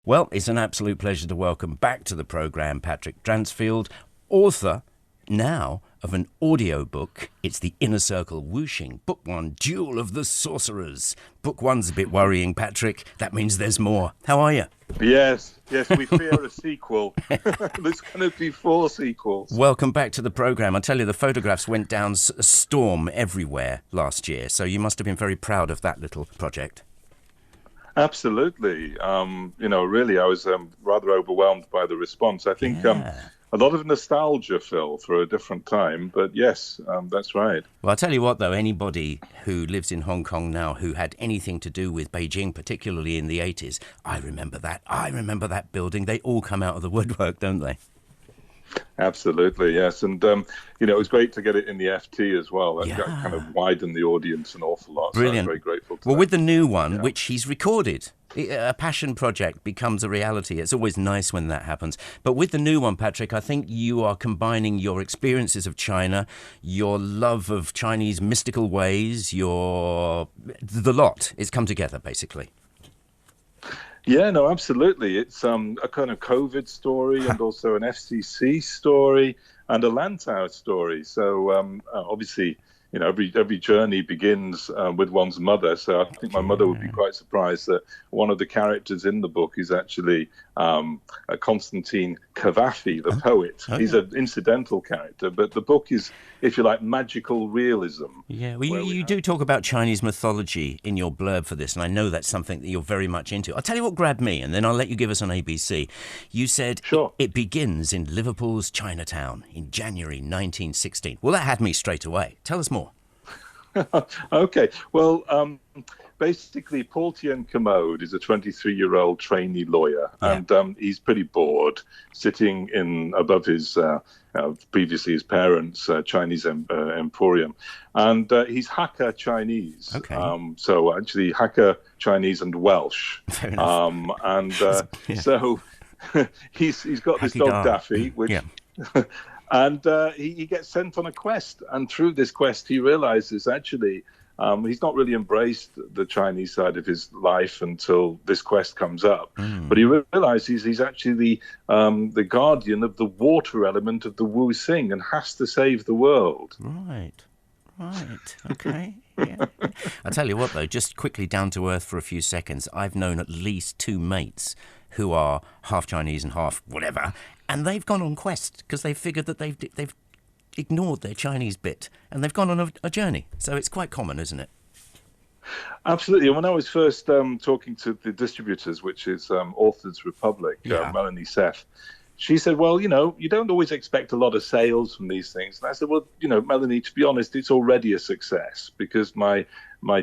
Well, it's an absolute pleasure to welcome back to the programme Patrick Dransfield, author now of an audiobook. It's The Inner Circle Whooshing, Book 1, Duel of the Sorcerers. Book 1's a bit worrying, Patrick. That means there's more. How are you? Yes, we fear a sequel. There's going to be 4 sequels. Welcome back to the programme. I tell you, the photographs went down a storm everywhere last year, so you must have been very proud of that little project. Absolutely. Really, I was rather overwhelmed by the response. I think a lot of nostalgia, Phil, for a different time. But yes, that's right. Well, I'll tell you what, though, anybody who lives in Hong Kong now who had anything to do with Beijing, particularly in the 80s, I remember that. I remember that building. They all come out of the woodwork, don't they? Absolutely, yes. And, it was great to get it in the FT as well. That kind of widened the audience an awful lot. Brilliant. So I'm very grateful to Well, that. with the new one, which he's recorded, a passion project becomes a reality. It's always nice when that happens. But with the new one, Patrick, I think you are combining your experiences of China, your love of Chinese mystical ways, the lot. It's come together, basically. Yeah, no, absolutely. It's a kind of COVID story and also an FCC story and a Lantau story. So obviously, every journey begins with one's mother. So I think my mother would be quite surprised that one of the characters in the book is actually Constantine Cavafy, the poet. He's an incidental character, but the book is, if you like, magical realism. Yeah, well, you do talk about Chinese mythology in your blurb for this, and I know that's something that you're very much into. I'll tell you what grabbed me, and then I'll let you give us an ABC. You said it begins in Liverpool's Chinatown in January 1916. Well, that had me straight away. Tell us more. Okay, well, basically, Paul Tien Commode is a 23-year-old trainee lawyer, and he's pretty bored sitting above his previously his parents' Chinese emporium, and he's Hakka Chinese. Okay. So actually, Hakka Chinese and Welsh. Fair enough. So he's got this dog Daffy, which. And he gets sent on a quest. And through this quest, he realizes actually he's not really embraced the Chinese side of his life until this quest comes up. But he realizes he's actually the guardian of the water element of the Wu Xing and has to save the world. Right. Okay. Yeah. I'll tell you what, though, just quickly down to earth for a few seconds, I've known at least 2 mates who are half Chinese and half whatever, and they've gone on quest because they've figured that they've ignored their Chinese bit and they've gone on a journey. So it's quite common, isn't it? Absolutely. And when I was first talking to the distributors, which is Authors Republic, Melanie Seth, she said, well, you don't always expect a lot of sales from these things. And I said, well, Melanie, to be honest, it's already a success because my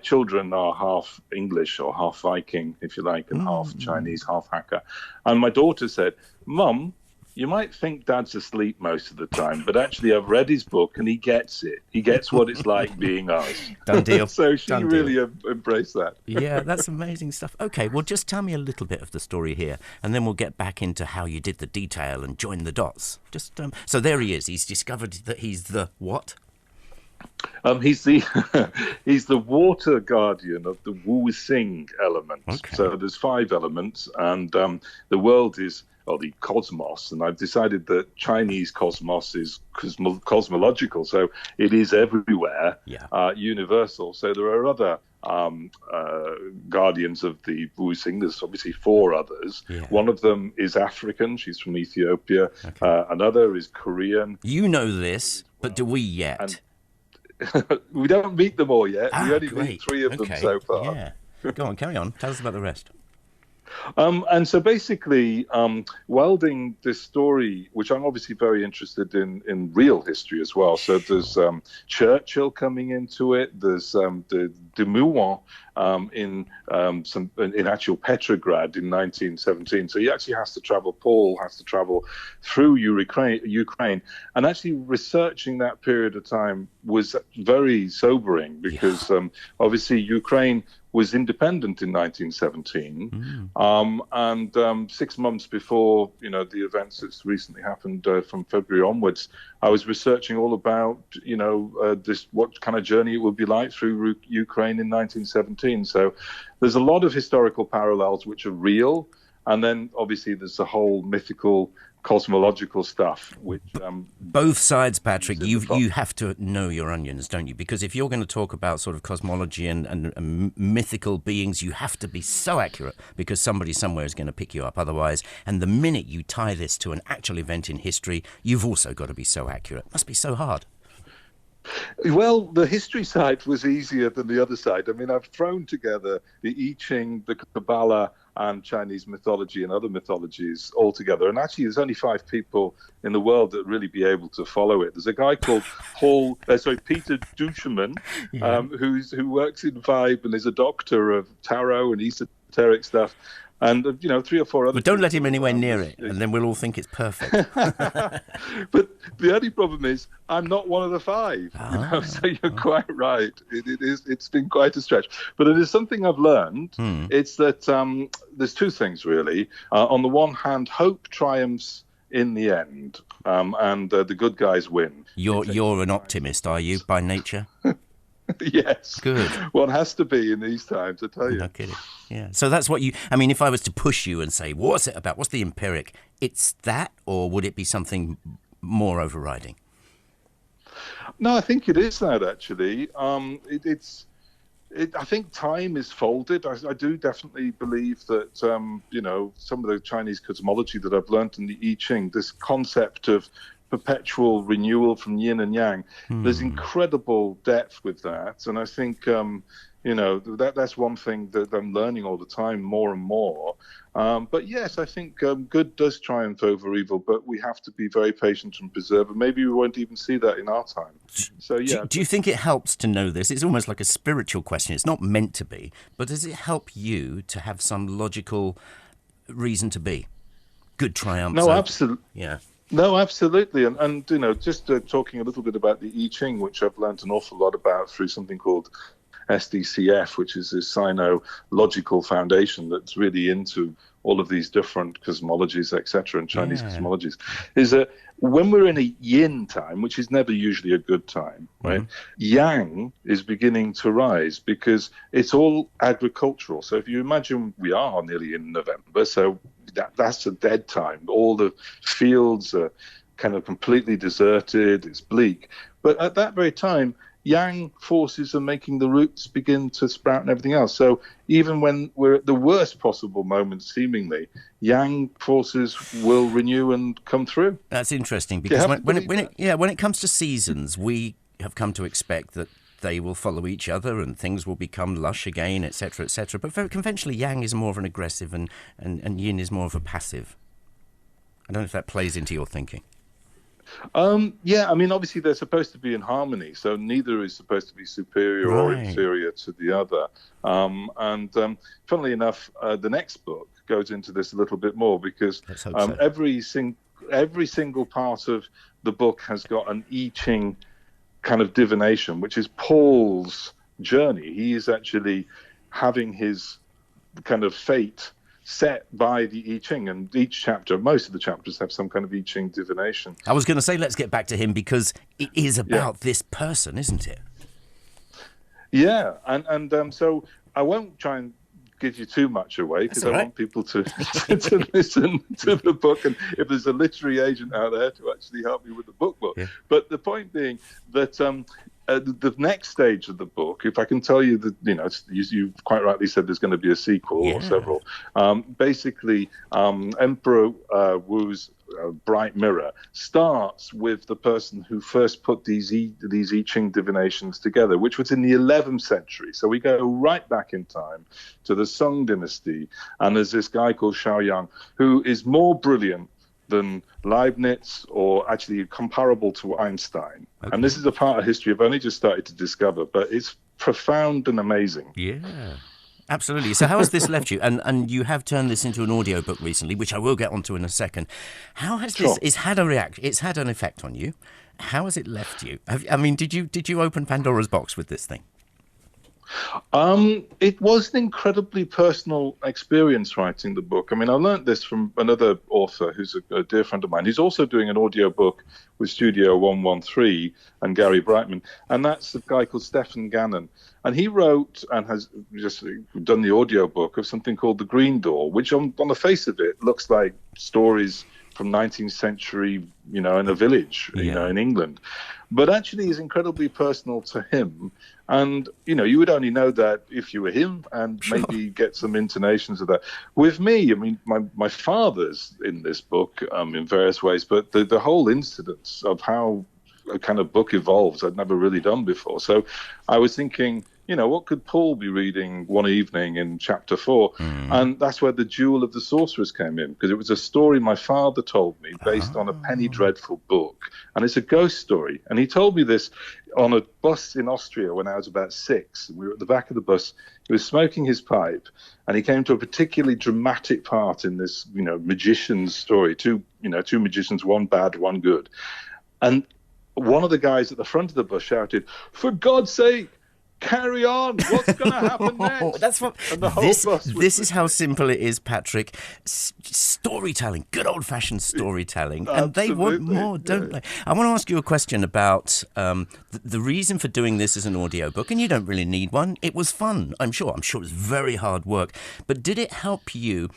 children are half English or half Viking, if you like, and half Chinese, half Hakka. And my daughter said, Mum, you might think Dad's asleep most of the time, but actually I've read his book and he gets it. He gets what it's like being us. Done deal. So she really embraced that. Yeah, that's amazing stuff. Okay, well, just tell me a little bit of the story here, and then we'll get back into how you did the detail and join the dots. Just so there he is. He's discovered that he's the what? He's the water guardian of the Wu Xing element. Okay. So there's 5 elements, and the world is, or the cosmos, and I've decided that Chinese cosmos is cosmological, so it is everywhere, universal. So there are other guardians of the Wu Xing. There's obviously 4 others. One of them is African. She's from Ethiopia. Another is Korean. You know this, but do we yet? And we don't meet them all yet. We only meet 3 of them so far. Yeah. Go on, carry on. Tell us about the rest. And so basically, welding this story, which I'm obviously very interested in real history as well. So there's Churchill coming into it. There's the Demouin in actual Petrograd in 1917. So he actually has to travel. Paul has to travel through Ukraine, and actually researching that period of time was very sobering because obviously Ukraine was independent in 1917, and 6 months before the events that's recently happened from February onwards, I was researching all about what kind of journey it would be like through Ukraine in 1917. So there's a lot of historical parallels which are real, And then obviously there's the whole mythical cosmological stuff, which both sides, Patrick, you have to know your onions, don't you? Because if you're going to talk about sort of cosmology and mythical beings, you have to be so accurate, because somebody somewhere is going to pick you up otherwise. And the minute you tie this to an actual event in history, you've also got to be so accurate. It must be so hard. Well, the history side was easier than the other side. I mean, I've thrown together the I Ching, the Kabbalah, and Chinese mythology and other mythologies all together. And actually, there's only 5 people in the world that really be able to follow it. There's a guy called Peter Duchemin, who works in Vibe and is a doctor of tarot and esoteric stuff. And, 3 or 4 other. But don't let him anywhere near it, and then we'll all think it's perfect. But the only problem is, I'm not one of the 5. So you're quite right. It's been quite a stretch. But it is something I've learned. It's that there's 2 things, really. On the one hand, hope triumphs in the end, and the good guys win. You're an optimist, are you, by nature? Yes. Good. One has to be in these times, I tell you. No kidding. Yeah. So that's what I mean, if I was to push you and say, what's it about? What's the empiric? It's that, or would it be something more overriding? No, I think it is that, actually. I think time is folded. I do definitely believe that, some of the Chinese cosmology that I've learned in the I Ching, this concept of perpetual renewal from yin and yang. There's incredible depth with that, and I think that's one thing that I'm learning all the time, more and more. But yes, I think good does triumph over evil, but we have to be very patient and preserve, and maybe we won't even see that in our time. So yeah. Do you think it helps to know this? It's almost like a spiritual question. It's not meant to be, but does it help you to have some logical reason to be? Good triumph. No, absolutely. Yeah. No, absolutely. And just talking a little bit about the I Ching, which I've learned an awful lot about through something called SDCF, which is this Sino-logical foundation that's really into all of these different cosmologies, etc., and Chinese cosmologies, is that when we're in a yin time, which is never usually a good time, right, yang is beginning to rise because it's all agricultural. So if you imagine, we are nearly in November, so that's a dead time. All the fields are kind of completely deserted. It's bleak. But at that very time, yang forces are making the roots begin to sprout and everything else. So even when we're at the worst possible moment, seemingly, yang forces will renew and come through. That's interesting, because when it comes to seasons, we have come to expect that they will follow each other and things will become lush again, etc., etc. But very conventionally, yang is more of an aggressive and yin is more of a passive. I don't know if that plays into your thinking. Yeah, I mean, obviously they're supposed to be in harmony, so neither is supposed to be superior or inferior to the other. Funnily enough, the next book goes into this a little bit more, because every single part of the book has got an I Ching kind of divination, which is Paul's journey. He is actually having his kind of fate set by the I Ching, and most of the chapters have some kind of I Ching divination. I was going to say, let's get back to him, because it is about this person, isn't it? Yeah, and so I won't try and give you too much away, because I want people to listen to the book, and if there's a literary agent out there to actually help me with the book. But the point being that the next stage of the book, if I can tell you that, you quite rightly said there's going to be a sequel or several. Basically, Emperor Wu's Bright Mirror starts with the person who first put these I Ching divinations together, which was in the 11th century. So we go right back in time to the Song dynasty, and there's this guy called Xiaoyang who is more brilliant than Leibniz, or actually comparable to Einstein. Okay. And this is a part of history I've only just started to discover, but it's profound and amazing. Yeah, absolutely. So how has this left you? And you have turned this into an audiobook recently, which I will get onto in a second. How has this? It's had an effect on you. How has it left you? Did you open Pandora's box with this thing? It was an incredibly personal experience writing the book. I mean, I learned this from another author who's a dear friend of mine. He's also doing an audio book with Studio 113 and Gary Brightman, and that's a guy called Stephen Gannon. And he wrote and has just done the audio book of something called The Green Door, which on the face of it looks like stories from 19th century, in a village, in England. But actually is incredibly personal to him. And, you would only know that if you were him and maybe get some intonations of that. With me, I mean, my father's in this book in various ways, but the whole incidence of how a kind of book evolves, I'd never really done before. So I was thinking, what could Paul be reading one evening in chapter 4? And that's where the Jewel of the Sorceress came in, because it was a story my father told me based on a Penny Dreadful book. And it's a ghost story. And he told me this on a bus in Austria when I was about 6. We were at the back of the bus. He was smoking his pipe, and he came to a particularly dramatic part in this, magician's story. Two magicians, one bad, one good. And one of the guys at the front of the bus shouted, "For God's sake, carry on! What's going to happen next?" That's what. This is how simple it is, Patrick. Storytelling, good old-fashioned storytelling, and they want more, don't they? I want to ask you a question about the reason for doing this as an audiobook, and you don't really need one. It was fun, I'm sure. I'm sure it was very hard work, but did it help you?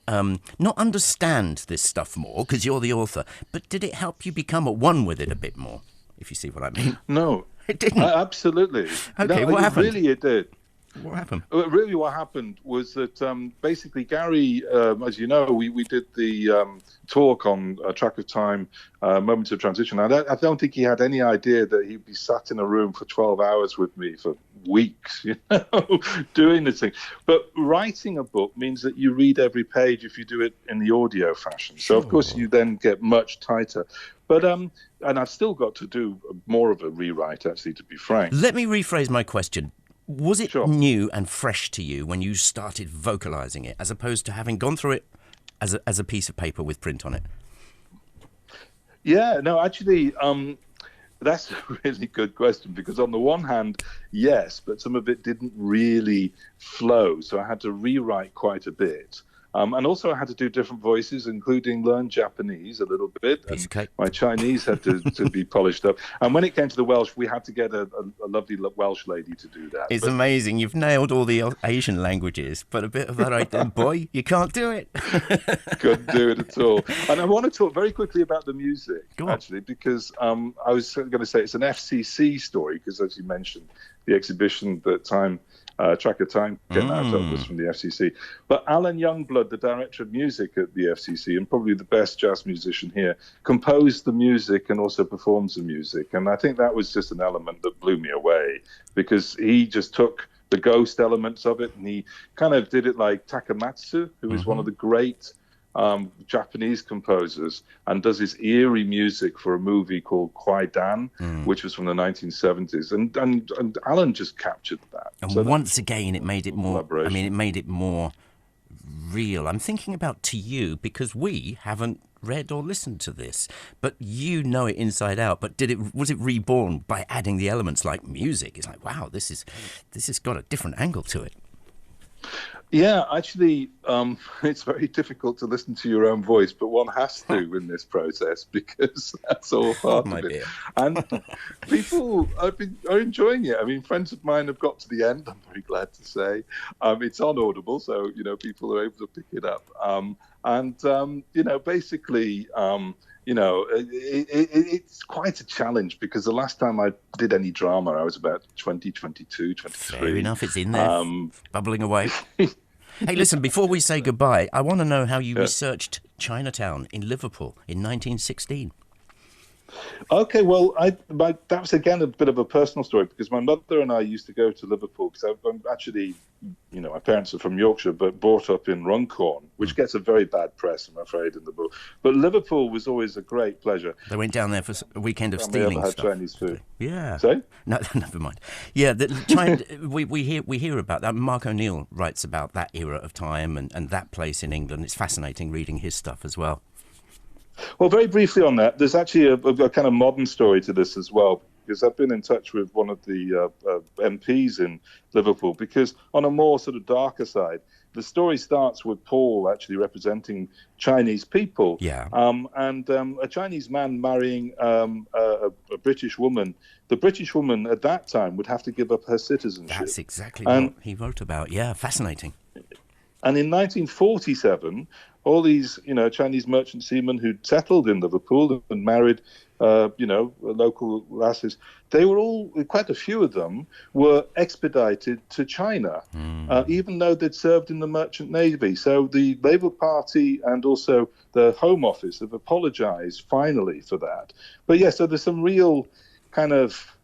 Not understand this stuff more because you're the author, but did it help you become at one with it a bit more? If you see what I mean. No, it didn't. Absolutely. Okay, what happened? Really, it did. What happened? Really, what happened was that basically Gary, as you know, we did the talk on Track of Time, Moments of Transition. I don't think he had any idea that he'd be sat in a room for 12 hours with me for weeks, doing this thing. But writing a book means that you read every page if you do it in the audio fashion. So, of course, you then get much tighter. But and I've still got to do more of a rewrite, actually, to be frank. Let me rephrase my question. Was it new and fresh to you when you started vocalizing it, as opposed to having gone through it as a piece of paper with print on it? Yeah, no, actually, that's a really good question, because on the one hand, yes, but some of it didn't really flow. So I had to rewrite quite a bit. And also I had to do different voices, including learn Japanese a little bit. Piece of cake. My Chinese had to be polished up. And when it came to the Welsh, we had to get a lovely Welsh lady to do that. It's amazing. You've nailed all the Asian languages, but a bit of that right there, boy, you can't do it. Couldn't do it at all. And I want to talk very quickly about the music, actually, because I was going to say it's an FCC story, because as you mentioned, the exhibition that Track of Time came out of was from the FCC. But Alan Youngblood, the director of music at the FCC, and probably the best jazz musician here, composed the music and also performs the music. And I think that was just an element that blew me away, because he just took the ghost elements of it and he kind of did it like Takamatsu, who is one of the great Japanese composers, and does this eerie music for a movie called Kwaidan, which was from the 1970s, and Alan just captured that. And so once again, it made it more. I mean, it made it more real. I'm thinking about To You, because we haven't read or listened to this, but you know it inside out. But was it reborn by adding the elements like music? It's like, wow, this has got a different angle to it. Yeah, actually, it's very difficult to listen to your own voice, but one has to in this process, because that's all part of it. And people are enjoying it. I mean, friends of mine have got to the end, I'm very glad to say. It's on Audible, so, people are able to pick it up. Basically... it's quite a challenge, because the last time I did any drama, I was about 22, 23. Fair enough, it's in there, bubbling away. Hey, listen, before we say goodbye, I want to know how you researched Chinatown in Liverpool in 1916. Okay, well, that was again a bit of a personal story, because my mother and I used to go to Liverpool, because I'm actually, my parents are from Yorkshire, but brought up in Runcorn, which gets a very bad press, I'm afraid, in the book. But Liverpool was always a great pleasure. They went down there for a weekend of stealing had stuff. Chinese food. Yeah. Sorry? No, never mind. Yeah, we hear about that. Mark O'Neill writes about that era of time and that place in England. It's fascinating reading his stuff as well. Well, very briefly on that, there's actually a kind of modern story to this as well. because I've been in touch with one of the MPs in Liverpool, because on a more sort of darker side, the story starts with Paul actually representing Chinese people, and a Chinese man marrying a British woman. The British woman at that time would have to give up her citizenship. That's exactly what he wrote about. Yeah, fascinating. And in 1947, all these, Chinese merchant seamen who'd settled in Liverpool and married, local lasses, they were all, quite a few of them, were expedited to China, even though they'd served in the merchant navy. So the Labour Party and also the Home Office have apologised finally for that. But yeah, so there's some real kind of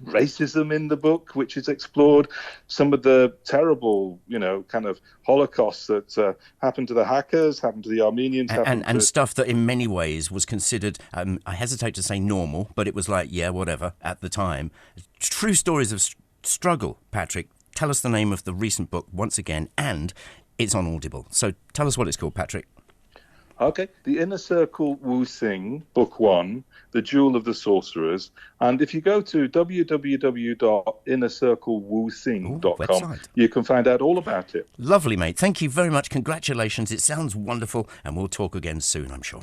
racism in the book, which is explored, some of the terrible, kind of Holocausts that happened to the hackers, happened to the Armenians. And stuff that in many ways was considered, I hesitate to say normal, but it was like, yeah, whatever, at the time. True stories of struggle, Patrick. Tell us the name of the recent book once again, and it's on Audible. So tell us what it's called, Patrick. Okay, The Inner Circle Wu Xing, Book 1, The Jewel of the Sorcerers. And if you go to www.innercirclewuxing.com, you can find out all about it. Lovely, mate. Thank you very much. Congratulations. It sounds wonderful, and we'll talk again soon, I'm sure.